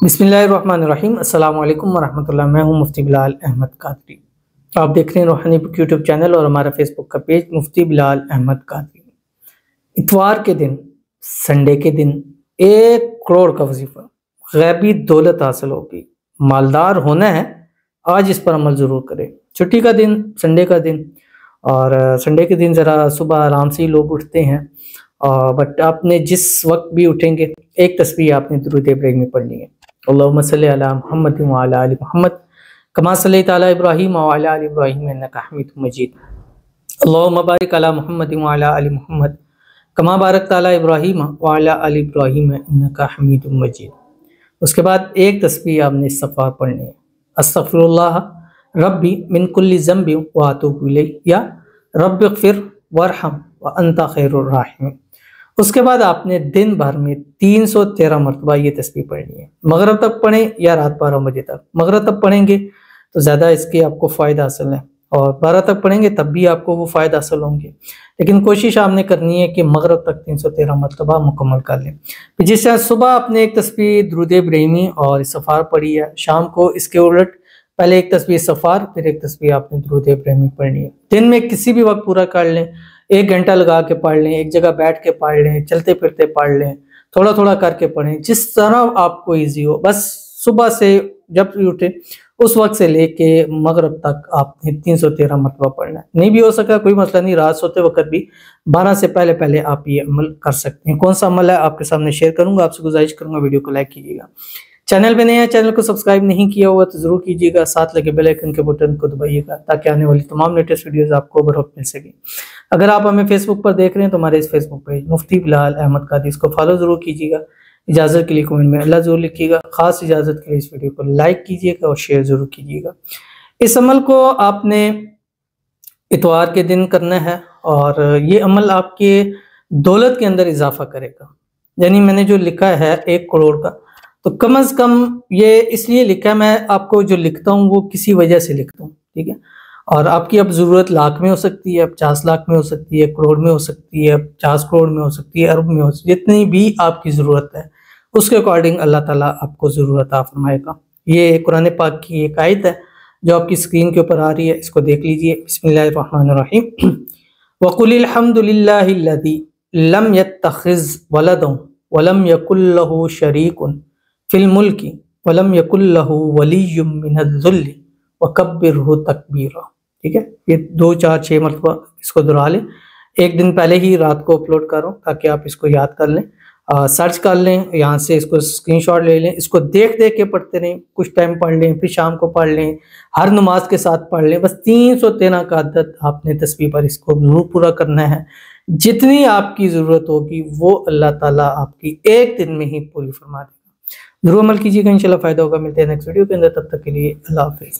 बिस्मिल्लाहिर्रहमानिर्रहीम। अस्सलाम वालेकुम वरहमतुल्लाह। मैं हूं मुफ्ती बिलाल अहमद कादरी। आप देख रहे हैं रूहानी बुक यूट्यूब चैनल और हमारा फेसबुक का पेज मुफ्ती बिलाल अहमद कादरी। इतवार के दिन, संडे के दिन 1 करोड़ का वजीफा, गैबी दौलत हासिल होगी, मालदार होना है। आज इस पर अमल ज़रूर करें। छुट्टी का दिन, संडे का दिन, और संडे के दिन ज़रा सुबह आराम से ही लोग उठते हैं, बट आपने जिस वक्त भी उठेंगे एक तस्बीह आपने दुरूद इब्राहिमी पढ़नी है। अल्लाहुम्मा सल्ली अला मुहम्मद व अला आलि मुहम्मद कमा सल्लैता अला इब्राहीम व अला आलि इब्राहीम इन्नका हमीदुम मजीद। अल्लाहुम्मा बारिक अला मुहम्मद व अला आलि मुहम्मद कमा बारकता अला इब्राहीम व अला आलि इब्राहीम इन्नका हमीदुम मजीद। उसके बाद एक तस्बीह आपने इस्तिग़फ़ार पढ़नी है। अस्तग़फ़िरुल्लाह रब्बी मिन कुल्लि ज़ंबि व अतूबु इलैहि, या रब्बिग़फ़िर वरहम व अंता खैरुर राहिमीन। उसके बाद आपने दिन भर में 313 मरतबा ये तस्बीह पढ़नी है। मगरिब तक पढ़ें या रात 12 बजे तक। मगरिब तक पढ़ेंगे तो ज़्यादा इसके आपको फ़ायदा हासिल है, और 12 तक पढ़ेंगे तब भी आपको वो फ़ायदा हासिल होंगे, लेकिन कोशिश आपने करनी है कि मगरिब तक 313 मरतबा मुकम्मल कर लें। जिस तरह सुबह आपने एक तस्बीह दुरूद इब्राहिमी और इस्तिग़फ़ार पढ़ी है, शाम को इसके उलट पहले एक तस्बीह इस्तिग़फ़ार, फिर एक तस्बीह आपने दुरूद इब्राहिमी पढ़नी है। दिन में किसी भी वक्त पूरा कर लें, 1 घंटा लगा के पढ़ लें, एक जगह बैठ के पढ़ लें, चलते फिरते पढ़ लें, थोड़ा थोड़ा करके पढ़ें, जिस तरह आपको ईजी हो। बस सुबह से जब भी उठे उस वक्त से लेके मगरिब तक आपने 313 मरतबा पढ़ना है। नहीं भी हो सका कोई मसला नहीं, रात सोते वक्त भी 12 से पहले पहले आप ये अमल कर सकते हैं। कौन सा अमल है आपके सामने शेयर करूंगा। आपसे गुजारिश करूंगा वीडियो को लाइक कीजिएगा। चैनल पे नए हैं, चैनल को सब्सक्राइब नहीं किया हुआ तो जरूर कीजिएगा। साथ लगे बेल आइकन के बटन को दबाइएगा ताकि आने वाली तमाम लेटेस्ट वीडियोस आपको बर वक्त मिल सके। अगर आप हमें फेसबुक पर देख रहे हैं तो हमारे इस फेसबुक पेज मुफ्ती बिलाल अहमद कादरी, इसको फॉलो जरूर कीजिएगा। इजाज़त के लिए कमेंट में अल्लाह जरूर लिखिएगा। खास इजाज़त के लिए इस वीडियो को लाइक कीजिएगा और शेयर जरूर कीजिएगा। इस अमल को आपने इतवार के दिन करना है और ये अमल आपके दौलत के अंदर इजाफा करेगा। यानी मैंने जो लिखा है 1 करोड़ का, तो कम से कम ये इसलिए लिखा है, मैं आपको जो लिखता हूँ वो किसी वजह से लिखता हूँ, ठीक है। और आपकी अब ज़रूरत लाख में हो सकती है, 50 लाख में हो सकती है, करोड़ में हो सकती है, 50 करोड़ में हो सकती है, अरब में हो सकती है। जितनी भी आपकी ज़रूरत है उसके अकॉर्डिंग अल्लाह ताला आपको ज़रूरत अता फरमाएगा। ये कुरान पाक की एक आयत है जो आपकी स्क्रीन के ऊपर आ रही है, इसको देख लीजिए। बिस्मिल्लाहिर्रहमानिर्रहीम। वक़ुलिल हम्दुलिल्लाहिल्लज़ी लम यत्तखिज़ वलदन वलम यकुल लहू शरीकुन फिल मुल्की वलम यकुल लहू वलिय्युम मिनज़्ज़ुल्लि वकब्बिरहु तकबीरा। ठीक है, ये 2 4 6 मरतबा इसको दोहरा लें। एक दिन पहले ही रात को अपलोड करो ताकि आप इसको याद कर लें, सर्च कर लें, यहाँ से इसको स्क्रीनशॉट ले लें, इसको देख देख के पढ़ते रहें। कुछ टाइम पढ़ लें, फिर शाम को पढ़ लें, हर नमाज के साथ पढ़ लें। बस 313 का अदद आपने तस्बीह पर इसको जरूर पूरा करना है। जितनी आपकी ज़रूरत होगी वो अल्लाह ताला आपकी एक दिन में ही पूरी फरमा देगा। जरूर अमल कीजिएगा, इंशाल्लाह फ़ायदा होगा। मिलते हैं नेक्स्ट वीडियो के अंदर, तब तक के लिए अल्लाह हाफ़िज़।